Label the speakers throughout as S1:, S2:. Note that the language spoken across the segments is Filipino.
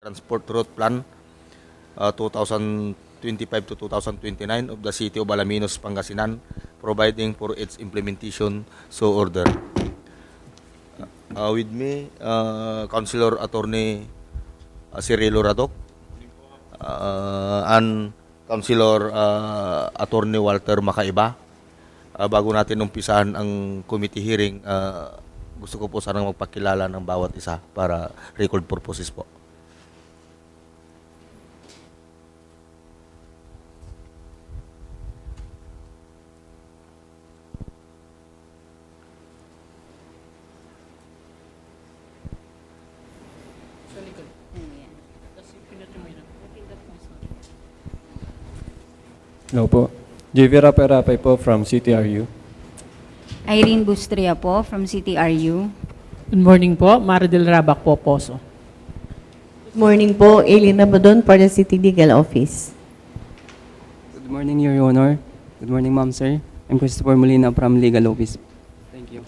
S1: Transport Route Plan 2025 to 2029 of the City of Alaminos, Pangasinan, providing for its implementation, so order. With me, Councilor Attorney Cirilo Radok, and Councilor Attorney Walter Makaiba. Bago natin umpisahan ang committee hearing, gusto ko po sanang magpakilala ng bawat isa para record purposes po.
S2: Hello po. JV Rapay po from CTRU.
S3: Irene Bustria po from CTRU.
S4: Good morning po, Maridel Rabac po, Poso.
S5: Good morning po, Elena Badon for the City Legal Office.
S6: Good morning, Your Honor. Good morning, Ma'am, Sir. I'm Christopher Molina from Legal Office. Thank you.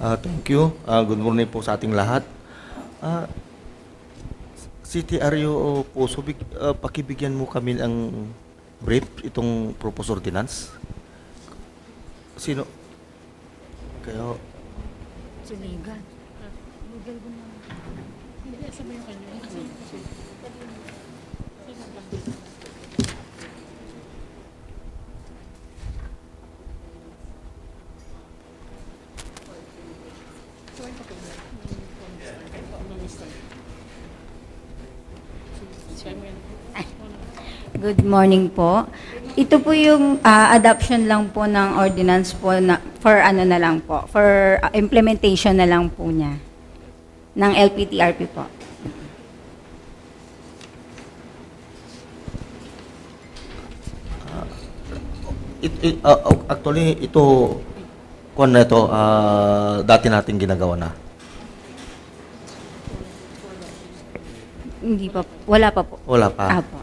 S1: Thank you. Good morning po sa ating lahat. CTRU po, so pakibigyan mo kami ng brief itong proposed ordinance. Sino? Kayo?
S3: Si Legal. Good morning po. Ito po yung adoption lang po ng ordinance po na, for ano na lang po, for implementation na lang po niya ng LPTRP po.
S1: Actually, ito, kung na ito, dati nating ginagawa na.
S3: Hindi pa, wala pa po.
S1: Wala pa.
S3: Apo.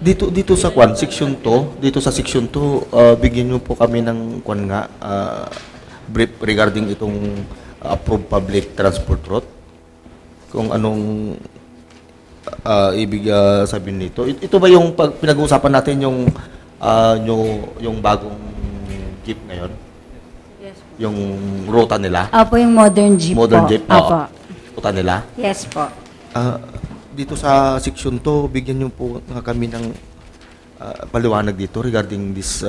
S1: Dito sa kwan, section 2, dito sa section 2, bigyan niyo po kami ng kwan nga, brief regarding itong approved public transport route. Kung anong ibig sabihin nito. Ito ba yung pinag-uusapan natin yung bagong jeep ngayon?
S3: Yes po.
S1: Yung ruta nila?
S3: Apo, yung modern jeep
S1: Modern
S3: po.
S1: jeep?
S3: Apo.
S1: Ruta nila?
S3: Yes po.
S1: Dito sa section 2, bigyan niyo po kami ng paliwanag dito regarding this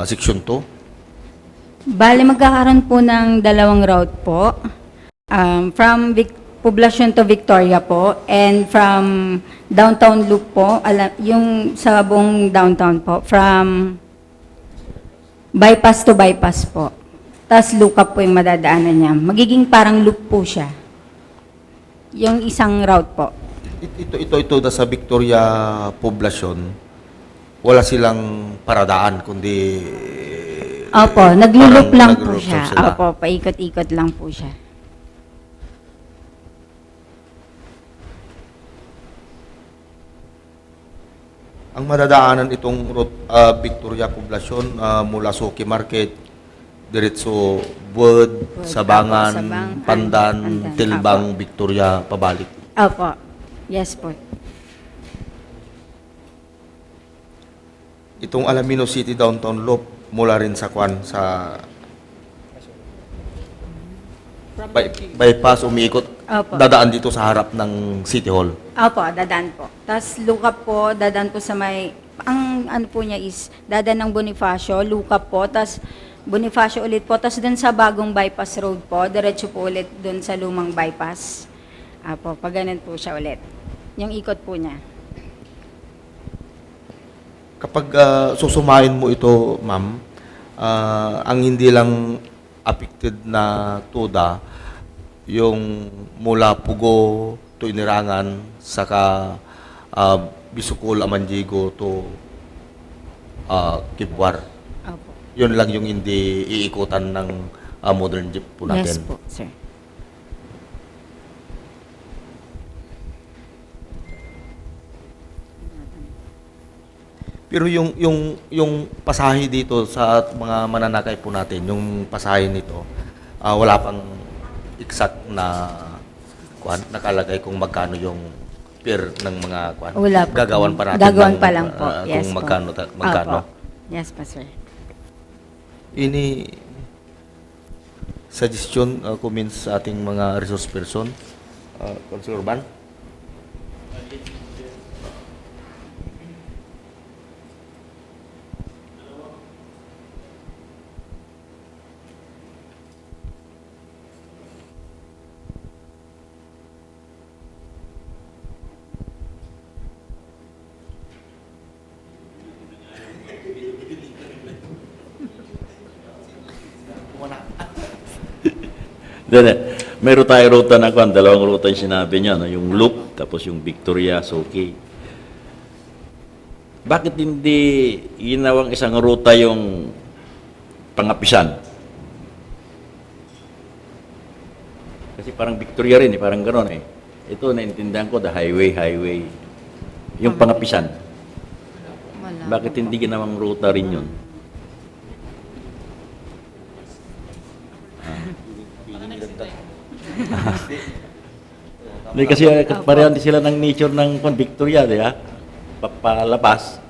S1: section 2.
S3: Bale, magkakaroon po ng dalawang route po. From Poblacion to Victoria po, and from downtown loop po, yung sa buong downtown po, from bypass to bypass po. Tapos loop up po yung madadaanan niya. Magiging parang loop po siya. Yung isang route po.
S1: Ito sa Victoria Poblacion, wala silang paradaan, kundi
S3: Opo, naglo-loop
S1: parang
S3: lang po
S1: naglo-loop
S3: siya.
S1: sila.
S3: Opo, paikot-ikot lang po siya.
S1: Ang madadaanan itong route, Victoria Poblacion, mula Suki Market, diretso Bud, Sabangan,
S3: Sabangan,
S1: Pandan,
S3: Pandan.
S1: Tilbang, Victoria, pabalik.
S3: Opo. Yes po.
S1: Itong Alaminos City Downtown Loop mula rin sa kwan, sa bypass, umiikot,
S3: Opo.
S1: dadaan dito sa harap ng City Hall.
S3: Opo, dadaan po. Tapos look up po, dadaan po sa may, ang ano po niya is, dadaan ng Bonifacio, look up po, tapos Bonifacio ulit po, tapos dun sa bagong bypass road po, diretso po ulit dun sa lumang bypass. Opo, pag ganun po siya ulit. Yung ikot po niya.
S1: Kapag susumahin mo ito, ma'am, ang hindi lang affected na tuda, yung mula Pugo to Inirangan, saka Bisukol, Amanjigo to Kibwar.
S3: Opo.
S1: Yun lang yung hindi iikutan ng modern jeep po natin.
S3: Yes po, sir.
S1: Pero yung pasahe dito sa mga mananakay po natin, yung pasahe nito, wala pang exact na nakalagay kung magkano yung fare ng mga
S3: Wala po.
S1: gagawan pa natin.
S3: Gagawan pa lang po. Yes
S1: kung
S3: po.
S1: magkano.
S3: Opo. Yes po, sir.
S1: Ini suggestion, comments sa ating mga resource person, Councilor Urban?
S7: Then, meron tayong ruta na kwan, dalawang ruta yung sinabi niya, no? Yung Loop, tapos yung Victoria, Soki. Bakit hindi ginawang isang ruta yung Pangapisan? Kasi parang Victoria rin, parang gano'n eh. Ito, naintindihan ko, the highway. Yung Pangapisan.
S3: Wala.
S7: Bakit hindi ginawang ruta rin yun? Hindi kasi pareho din sila ng nature ng Victoria, di ba? Papalabas.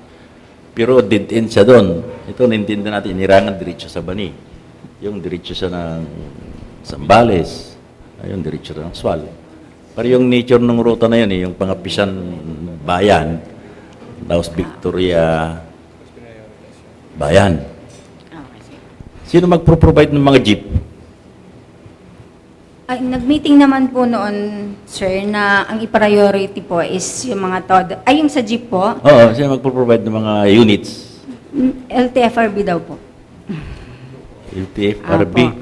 S7: Pero dead end siya doon. Ito, naintindihan natin, inirangan diretso sa Bani. Yung diretso siya ng Zambales. Ayun, diretso ng Swal. Pero yung nature ng ruta na yun, yung Pangapisan Bayan, tapos Victoria Bayan.
S3: Okay, sir.
S7: Sino magpro-provide ng mga jeep?
S3: Ay, nag-meeting naman po noon, sir, na ang i-priority po is yung mga todo. Ay, yung sa jeep po,
S7: Oo, sino magpro-provide ng mga units?
S3: LTFRB daw po.
S7: LTF, RB.
S3: Apo.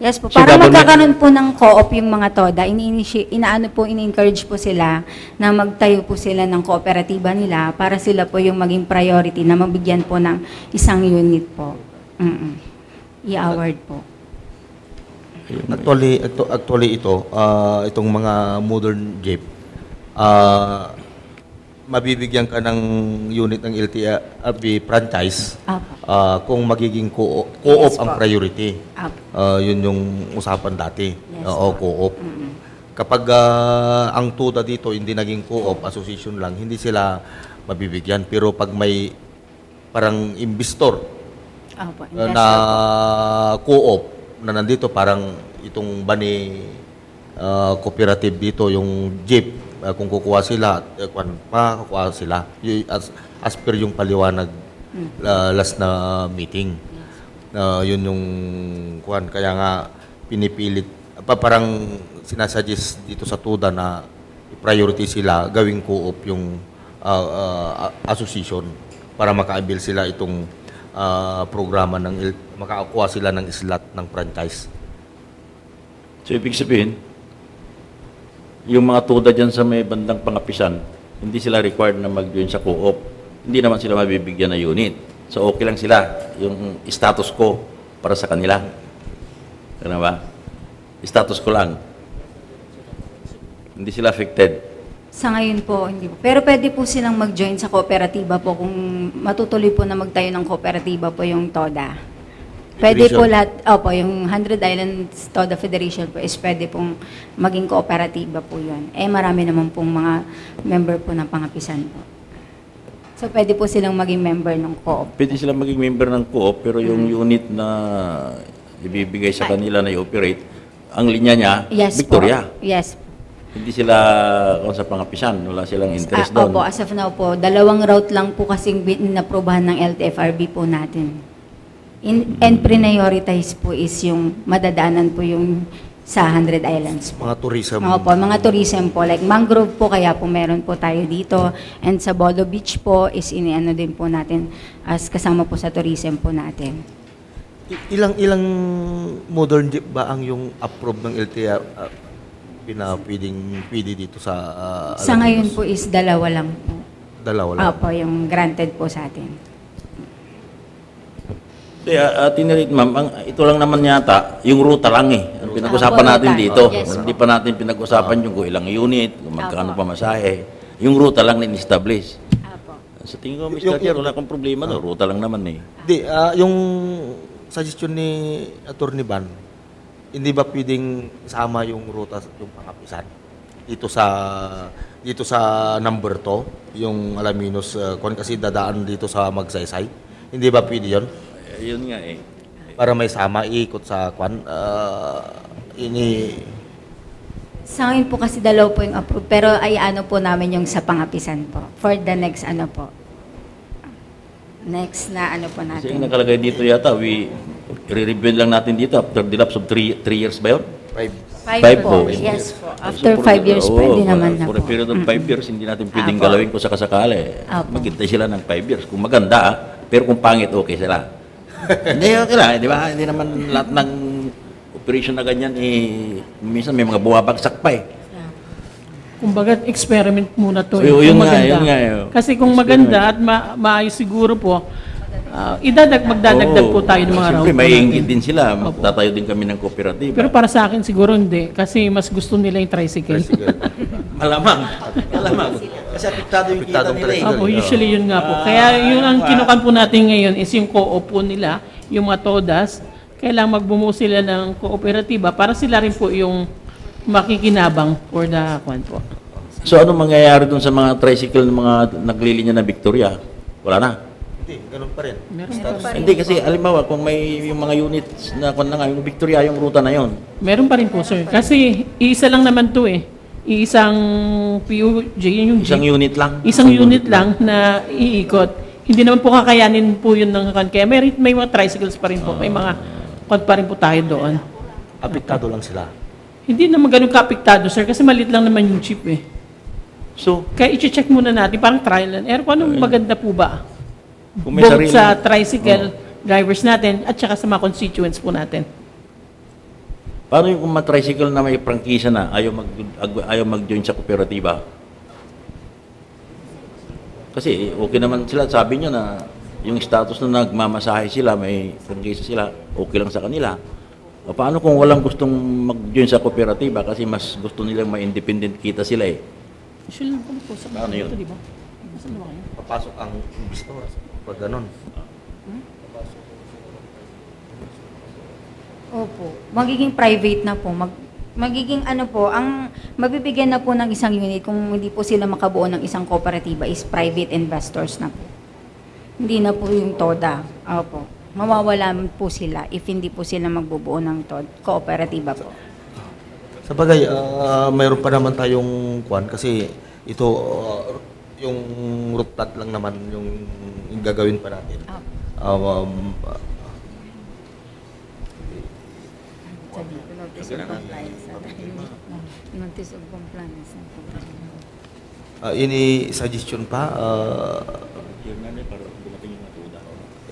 S3: Yes po,
S7: So,
S3: para
S7: government-
S3: magkakaroon po ng co-op yung mga TODA, ini-encourage po sila na magtayo po sila ng kooperatiba nila para sila po yung maging priority na mabigyan po ng isang unit po. I-award po.
S1: Actually ito, itong mga modern jeep, mabibigyan ka ng unit ng LTFRB franchise
S3: Apo.
S1: kung magiging co-op
S3: Yes
S1: ang
S3: po.
S1: priority.
S3: Apo.
S1: Yun yung usapan dati.
S3: Yes
S1: Oo,
S3: po.
S1: co-op. Kapag ang TUDA dito hindi naging co-op, association lang, hindi sila mabibigyan. Pero pag may parang investor
S3: Apo.
S1: na co-op na nandito, parang itong Bani cooperative dito, yung jeep, kung kukuha sila, makakuha sila. As per yung paliwanag last na meeting. Yun yung kuhan. Kaya nga pinipilit, parang sinasuggest dito sa TUDA na priority sila, gawing co-op yung association para maka-avail sila itong programa makakuha sila ng slot ng franchise.
S7: So, ibig sabihin, yung mga tuda dyan sa may bandang Pangapisan, hindi sila required na mag-join sa co-op. Hindi naman sila mabibigyan na unit. So, okay lang sila. Yung status ko para sa kanila. Ano ba? Status ko lang. Hindi sila affected.
S3: Sa ngayon po, hindi po. Pero pwede po silang mag-join sa kooperatiba po kung matutuloy po na magtayo ng kooperatiba po yung TODA. Pwede po lahat, yung 100 Islands TODA Federation po is pwede pong maging kooperatiba po yun. Marami naman pong mga member po ng Pangapisan po. So pwede po silang maging member ng co-op.
S7: Pwede sila maging member ng co-op, pero yung unit na ibibigay sa kanila na i-operate, ang linya niya,
S3: Yes
S7: Victoria.
S3: po. Yes.
S7: Hindi sila kung sa Pangapisan, wala silang interest doon.
S3: Opo, as of now po, 2 route lang po kasing inaprobahan ng LTFRB po natin. And prioritize po is yung madadaanan po yung sa 100 Islands po.
S1: Mga tourism.
S3: Opo, mga tourism po. Like mangrove po, kaya po meron po tayo dito. And sa Bodo Beach po is iniano din po natin as kasama po sa tourism po natin.
S1: Ilang modern jeep ba ang yung approve ng LTR pwede dito sa
S3: Sa ngayon po is 2 lang po.
S1: dalawa lang?
S3: Opo, yung granted po sa atin.
S7: Tinirit ma'am, ito lang naman yata, yung ruta lang Ang pinag-usapan
S3: Opo,
S7: natin
S3: ruta.
S7: dito.
S3: Yes, po.
S7: Hindi pa natin pinag-usapan yung kung ilang unit, kung magkano
S3: Opo.
S7: pamasahe. Yung ruta lang in-establish.
S3: Apo.
S7: Sa tingin ko, Mr. Chair, wala akong problema no. Ruta lang naman
S1: Di, yung suggestion ni Attorney Ban, hindi ba pwedeng sama yung ruta, yung pangapisan? Dito sa number 2, yung Alaminos, kung kasi dadaan dito sa Magsaysay. Hindi ba pwede yun?
S7: Yun nga
S1: Para may sama, iikot sa kwan,
S3: Sa akin po kasi dalaw po yung approve, pero ay ano po namin yung sa pangapisan po. For the next ano po. Next na ano po
S7: Kasi yung
S3: natin.
S7: nakalagay dito yata, i-review lang natin dito after the lapse of 3 years ba yun?
S3: 5
S7: Five
S3: po.
S7: po.
S3: Yes po. After 5 years, pwede naman na
S7: For
S3: po.
S7: a period of 5 years, hindi natin pwedeng
S3: Apo.
S7: galawin kung sakasakali.
S3: Apo.
S7: Maghintay sila ng 5 years. Kung maganda, pero kung pangit, okay sila. Hindi, okay lang. Di ba? Hindi naman lahat ng operation na ganyan, minsan may mga bumabagsak pa
S4: Kumbaga, experiment muna to.
S7: So, yun
S4: kung
S7: nga,
S4: maganda.
S7: yun nga,
S4: Kasi kung maganda at maayos siguro po, magdadagdag po tayo ng mga route.
S7: Siyempre, may
S4: natin.
S7: ingit din sila. Magtatayo din kami ng kooperatiba.
S4: Pero para sa akin siguro hindi. Kasi mas gusto nila yung tricycle.
S7: Malamang. Kasi apektado yung kita
S1: Apektadong
S7: nila
S1: tricycle.
S4: Opo, usually yun nga po. Kaya yung ang kinukan po natin ngayon is yung co-op po nila, yung mga TODAS. Kailangan magbumuo sila ng kooperatiba para sila rin po yung makikinabang for the kwan po.
S7: So, ano mangyayari dun sa mga tricycle ng mga naglilinya na Victoria? Wala na.
S1: Hindi, ganun pa rin.
S4: Meron pa rin.
S7: Hindi kasi alimbawa kung may yung mga units na kung na nga, yung Victoria yung ruta na yon.
S4: Meron pa rin po, sir. Kasi iisa lang naman to eh. Iisang PUJ, yun yung
S7: Isang
S4: jeep.
S7: unit lang.
S4: Isang unit lang na iikot. Hindi naman po kakayanin po yun ng kan. Kaya may mga tricycles pa rin po. May mga kwan pa rin po tayo doon.
S1: Apektado lang sila.
S4: Hindi naman ganun kaapektado, sir. Kasi maliit lang naman yung jeep eh.
S7: So,
S4: Kaya i-check muna natin, parang trial and error. Kung anong maganda po ba?
S7: kung may
S4: Both
S7: sarili,
S4: sa tricycle drivers natin at saka sa mga constituents po natin.
S7: paano yung kung tricycle na may prangkisa na ayaw mag-join sa kooperatiba? Kasi okay naman sila, sabi nyo na yung status na nagmamasahe sila, may prangkisa sila, okay lang sa kanila. O paano kung walang gustong mag-join sa kooperatiba kasi mas gusto nilang ma-independent kita sila
S4: Usually lang po sa
S7: Paano yun?
S4: ito, di ba? Saan ba kayo?
S1: Papasok ang investor pag ganun.
S3: Opo. Magiging private na po. Magiging ano po, ang mabibigyan na po ng isang unit kung hindi po sila makabuo ng isang kooperatiba is private investors na po. Hindi na po yung TODA. Opo. Mawawalan po sila if hindi po sila magbubuo ng kooperatiba po.
S1: Sa bagay, mayroon pa naman tayong kwan kasi ito, yung route plot lang naman yung gagawin pa natin.
S3: Notice of compliance. Notice of compliance.
S1: Ini suggestion pa,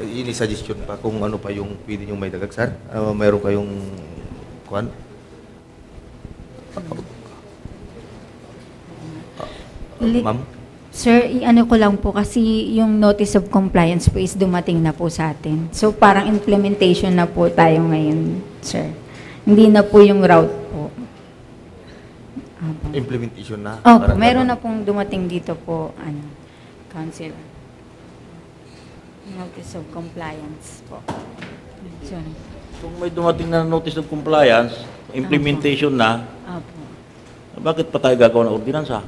S1: ini suggestion pa kung ano pa yung pwede nyo may dagag, sir. Mayroon kayong kwan? Ma'am?
S3: Sir, ano ko lang po kasi yung notice of compliance po is dumating na po sa atin. So parang implementation na po tayo ngayon, sir. Hindi na po yung route po. Opo.
S1: Implementation na?
S3: Opo,
S1: Parang
S3: meron
S1: ganun.
S3: na pong dumating dito po, Council. Notice of compliance po. Sorry.
S7: Kung may dumating na notice of compliance, implementation na,
S3: Opo.
S7: bakit pa tayo gagawa ng ordinansa?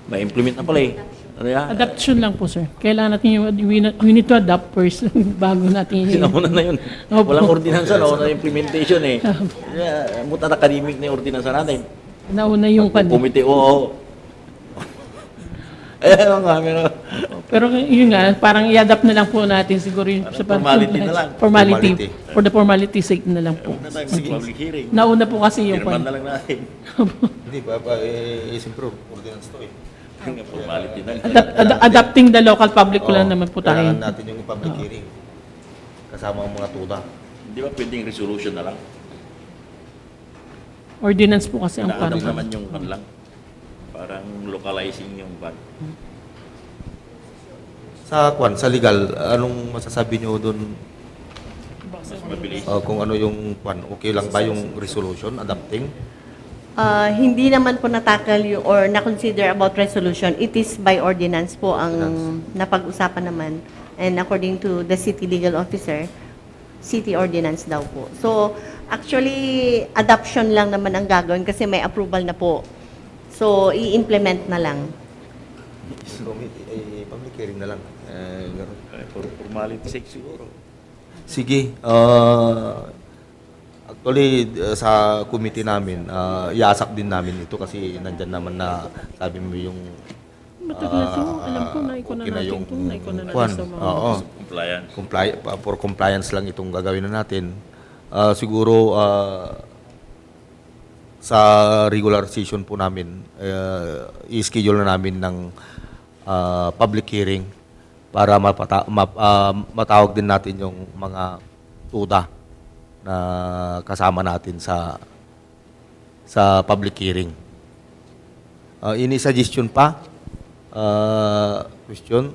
S7: May implement na pala Ano yan?
S4: Adaptation lang po, sir. Kailangan natin we need to adapt first bago natin
S7: Sinauna na yun.
S4: Opo.
S7: Walang ordinansa, nauna yung implementation Mutan academic na yung ordinansa natin.
S4: nauna yung
S7: Komite, oo. Ayun nga, meron.
S4: Pero yun nga, parang i-adapt na lang po natin siguro yung sa
S7: Formality na lang.
S4: Formality.
S1: Formality.
S4: For the formality sake na lang po.
S7: Huwag na tayo mag-public hearing.
S4: Nauna po kasi yung
S7: Firman na lang natin.
S1: Hindi, siyempre, ordinance to eh.
S7: Formality na lang.
S4: adapting the local public ko lang
S1: Oo,
S4: naman po tayo.
S1: kailangan natin yung public hearing. Kasama ang mga tuda.
S7: Di ba pwedeng resolution na lang?
S4: Ordinance po kasi ang
S7: Inaadap
S4: parang
S7: naman yung pan lang. Parang localizing yung pan.
S1: Sa legal, anong masasabi nyo doon? Kung ano yung okay lang ba yung resolution adopting?
S5: Hindi naman po natakal or na-consider about resolution. It is by ordinance po ang napag-usapan naman. And according to the city legal officer, city ordinance daw po. So, actually, adoption lang naman ang gagawin kasi may approval na po. So, i-implement na lang.
S1: Public hearing na lang. Ganun.
S7: For formality sake siguro.
S1: Sige. Actually, sa committee namin, iasak din namin ito kasi nandyan naman na sabi mo yung
S4: Matagal na siguro. Alam ko na iko na
S1: okay na
S4: natin
S1: yung
S4: ito. Na iko na natin
S1: kwan.
S4: sa mga...
S1: Oo.
S7: Compliance.
S1: For compliance lang itong gagawin na natin. Siguro, sa regular session po namin, i-schedule na namin ng public hearing para matawag din natin yung mga tuda na kasama natin sa public hearing. Ini suggestion pa? Question?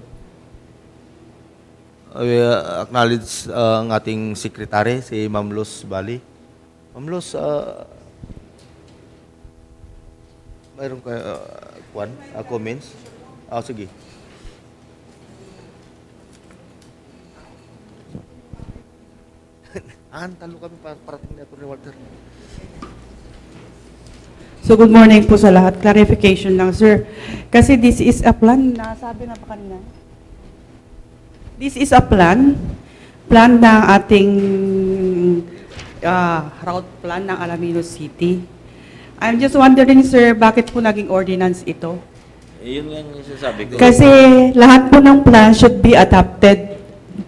S1: Acknowledge ang ating secretary, si Ma'am Luz Bali. Ma'am Luz, mayroon ka comments? Sige. Talo kami parating na ito ni Walter.
S8: So good morning po sa lahat. Clarification lang, sir. Kasi this is a plan, nasabi na pa kanina. This is a plan ng ating route plan ng Alaminos City. I'm just wondering, sir, bakit po naging ordinance ito?
S7: Yun nga yung sasabi ko.
S8: Kasi lahat po ng plan should be adopted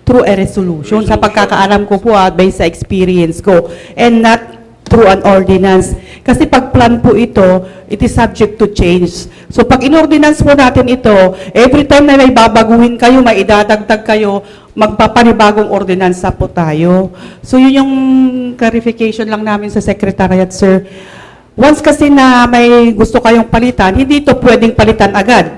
S8: through a resolution. Sa pagkakaalam ko po, based sa experience ko, and not through an ordinance. Kasi pag plan po ito, it is subject to change. So pag in-ordinance po natin ito, every time na may babaguhin kayo, may idadagdag kayo, magpapanibagong ordinansa po tayo. So yun yung clarification lang namin sa Secretariat, sir. Once kasi na may gusto kayong palitan, hindi ito pwedeng palitan agad.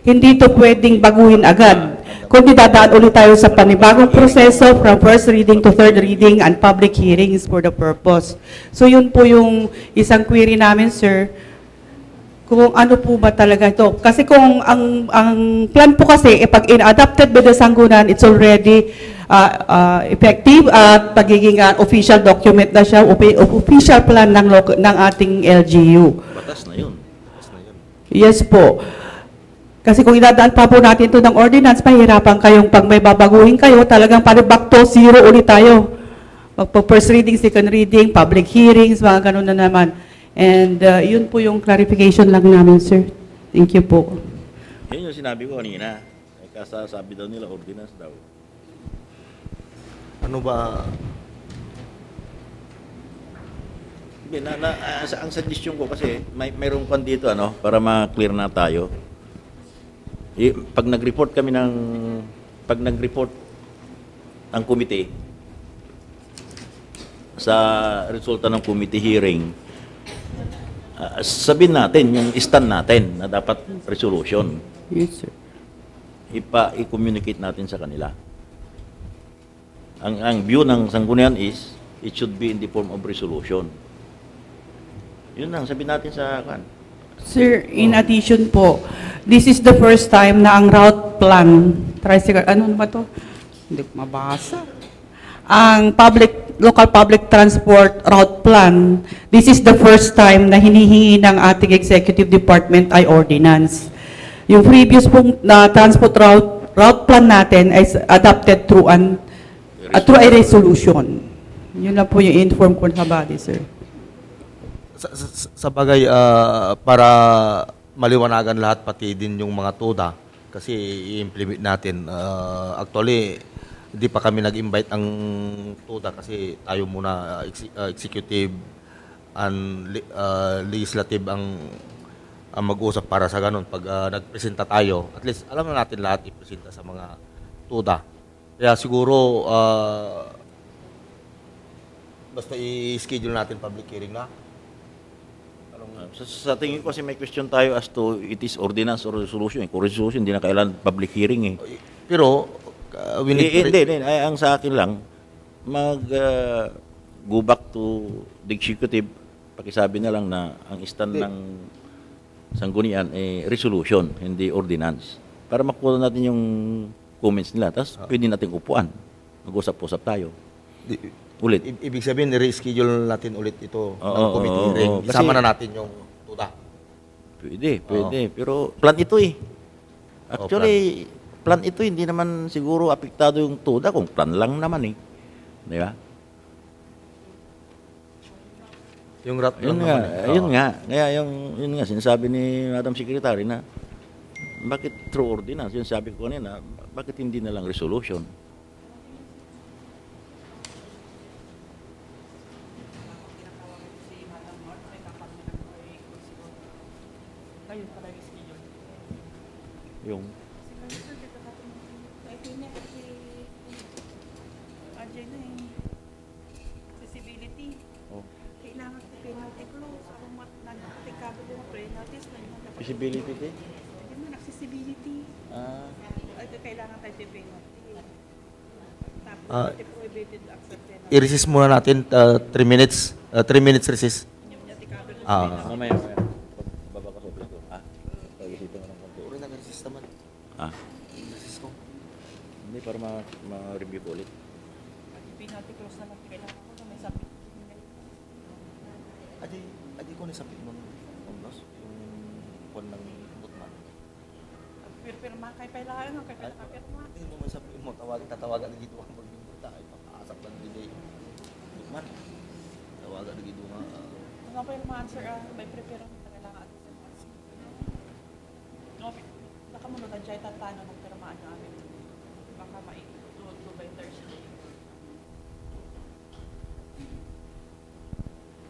S8: Hindi ito pwedeng baguhin agad. Kundi dadaan ulit tayo sa panibagong proseso from first reading to third reading and public hearings for the purpose. So yun po yung isang query namin, sir. Kung ano po ba talaga ito. Kasi kung ang plan po kasi, pag in-adopted by the Sangguniang, it's already effective at pagiging official document na siya, official plan ng ating LGU.
S7: Batas na yun.
S8: Yes po. Kasi kung idadaan pa po natin ito ng ordinance, mahirapan kayong pag may babaguhin kayo, talagang back to zero ulit tayo. First reading, second reading, public hearings, mga ganun na naman. And yun po yung clarification lang namin, sir. Thank you po.
S7: Yun yung sinabi ko kanina. Sabi daw nila, ordinance daw.
S1: Ano ba?
S7: Hindi, ang suggestion ko kasi, mayroong pan dito, para ma-clear na tayo. Pag nag-report ang committee sa resulta ng committee hearing, sabihin natin, yung stand natin na dapat resolution.
S8: Yes, sir.
S7: I-communicate natin sa kanila. Ang view ng Sangguniang is, it should be in the form of resolution. Yun lang, sabihin natin sa
S8: Sir, in addition po, this is the first time na ang route plan, tricycle, ano ba to? Hindi ko mabasa. Ang local public transport route plan, this is the first time na hinihingi ng ating executive department ay ordinance. Yung previous pong transport route plan natin is adopted through a resolution. Yun na po yung inform ko sa body, sir.
S1: Sa bagay, para maliwanagan lahat, pati din yung mga tuda, kasi i-implement natin. Actually, hindi pa kami nag-invite ang tuda kasi tayo muna, executive and legislative ang mag-usap para sa ganun. Pag nagpresenta tayo, at least alam na natin lahat ipresenta sa mga tuda. Kaya siguro, basta i-schedule natin public hearing na.
S7: Sa tingin ko kasi may question tayo as to it is ordinance or resolution. Kung resolution, hindi na kailangan public hearing .
S1: Pero, we need to...
S7: Hindi. Ang sa akin lang, go back to the executive, pakisabi na lang na ang stand ng sanggunian resolution, hindi ordinance. Para makuha natin yung comments nila. Tapos pwede natin upuan. Mag-usap-usap tayo. Ulit.
S1: Ibig sabihin, reschedule natin ulit ito ng
S7: Oo,
S1: committee
S7: oo,
S1: hearing.
S7: oo. Kasi-
S1: Isama na natin yung tuda.
S7: Pwede. Pero plan ito eh. Actually, plan ito hindi naman siguro apektado yung tuda kung plan lang naman eh. Di ba?
S1: Yung rat
S7: Yun nga, yun nga. Kaya yun nga, sinasabi ni Madam Secretary na bakit through ordinance? Yun sabi ko kanina, bakit hindi na lang resolution? Yung
S9: Accessibility.
S7: oh,
S9: Kailangan sa penalty clause. Kung nagtikado ko ng pre-notice,
S7: visibility din.
S9: accessibility. Ay, kailangan tayo sa penalty. Tapos,
S1: Ah,
S9: prohibited access penalty.
S1: I-resist muna natin 3 minutes. 3 minutes resist.
S7: Mamaya. Baba ka sa plato. Pag-isipin ko ng konti.
S1: Uri nag-resist naman. Resist ko.
S7: Hindi, para ma-review ko ulit.
S9: Penalty clause naman, kailangan ko na may submit.
S1: Adi ko nisapit mo ng boss. Yung kwan ng butman.
S9: Pirma, kay kailangan, kay kailangan pirma.
S1: Hindi mo masapit mo. Tatawagan na gito ang magbibuta. Ay, papaasap lang din butman. Tawagan na gito nga.
S9: Ano pa yung answer, may prepare mo na kailangan atin sa mga no, nakamunod ang jay tatano ng pirmaan namin. Baka maitulog ko by Thursday.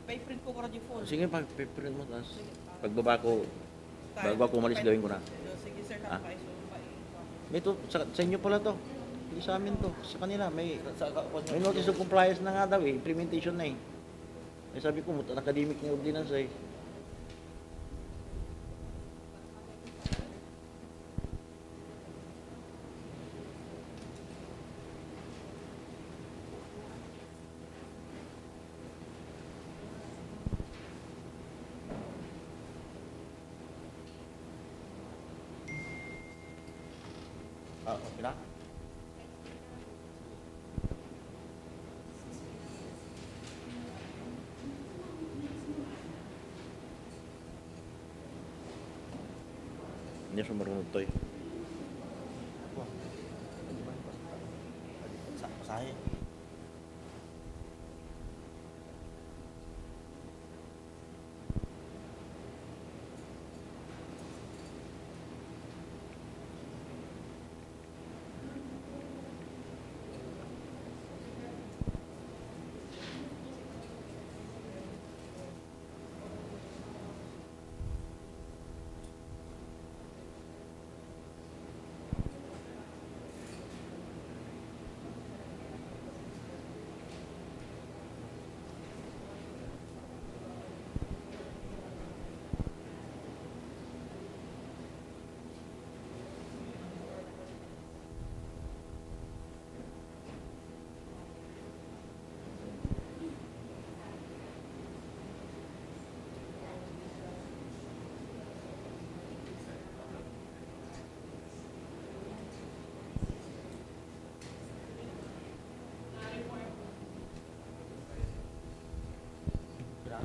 S9: Pa-print ko ko phone.
S7: Sige, pag-print mo. Tapos pagbaba ko, bago ako umalis, gawin ko na.
S9: Sige sir,
S7: Ah?
S9: kapay. So,
S7: May to, sa inyo pala to. Hindi sa amin to. Sa kanila, may notice of compliance na nga daw eh. Implementation na eh. Eh sabi ko, academic na ordinance eh.
S1: Okay na?
S7: Hindi siya marunong to eh.
S1: Pasahe.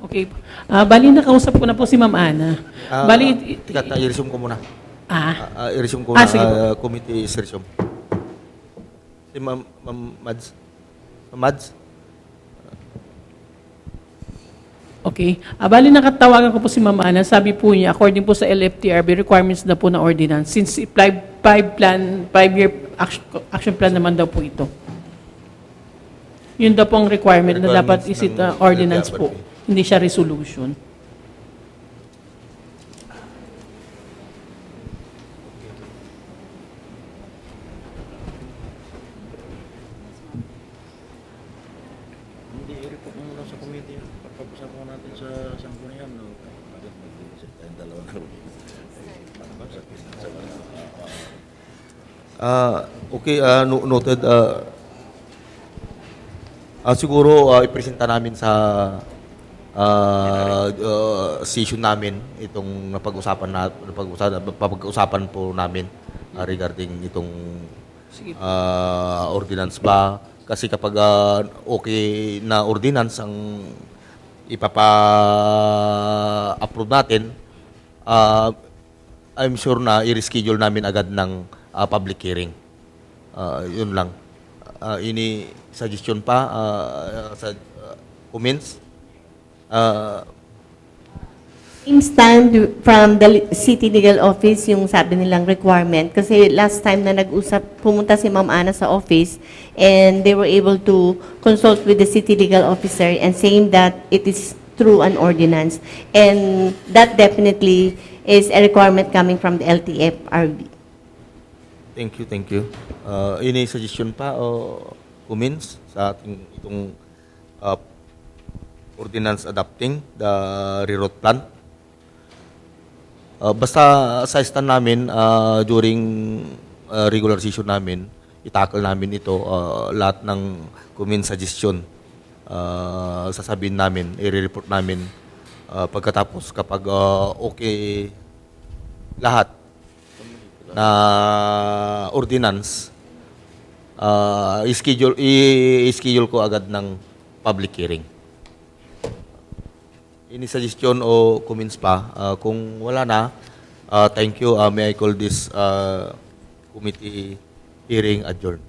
S4: Okay. Bali, nakausap ko na po si Ma'am Ana. Bali,
S1: Teka, i-resume ko muna. I-resume ko na.
S4: Sige po.
S1: Committee is resume. Si Ma'am Mads. Ma'am Mads?
S4: Okay. Bali, nakatawagan ko po si Ma'am Ana. Sabi po niya, according po sa LFTRB, requirements na po ng ordinance. Since 5-year action plan naman daw po ito. Yun daw po ang requirement na dapat
S1: Requirements
S4: isit
S1: ng
S4: ordinance po.
S1: LFTRB.
S4: Hindi siya resolution.
S7: Hindi, i-report mo muna sa committee. Pagpapasama ko natin sa sanggunian. No? Bakit mag-iisip tayong dalawa na rin?
S1: Okay, noted. Siguro ipresenta namin sa session namin itong napag-usapan po namin regarding itong ordinance ba, kasi kapag okay na ordinance ang ipapa-approve natin, I'm sure na i-reschedule namin agad ng public hearing. Yun lang. Ini suggestion pa sa comments.
S5: Stand from the City Legal Office yung sabi nilang requirement. Kasi last time na pumunta si Ma'am Ana sa office and they were able to consult with the City Legal Officer and saying that it is through an ordinance. And that definitely is a requirement coming from the LTFRB.
S1: Thank you. Ini suggestion pa o comments sa ating itong ordinance adopting the reroute plan. Basta sa stand namin during regular session namin, itakal namin ito, lahat ng comment suggestion sasabihin namin, i-report namin pagkatapos kapag okay lahat na ordinance, i-schedule ko agad ng public hearing. Any suggestion o comments pa? Kung wala na, thank you. May I call this committee hearing adjourned.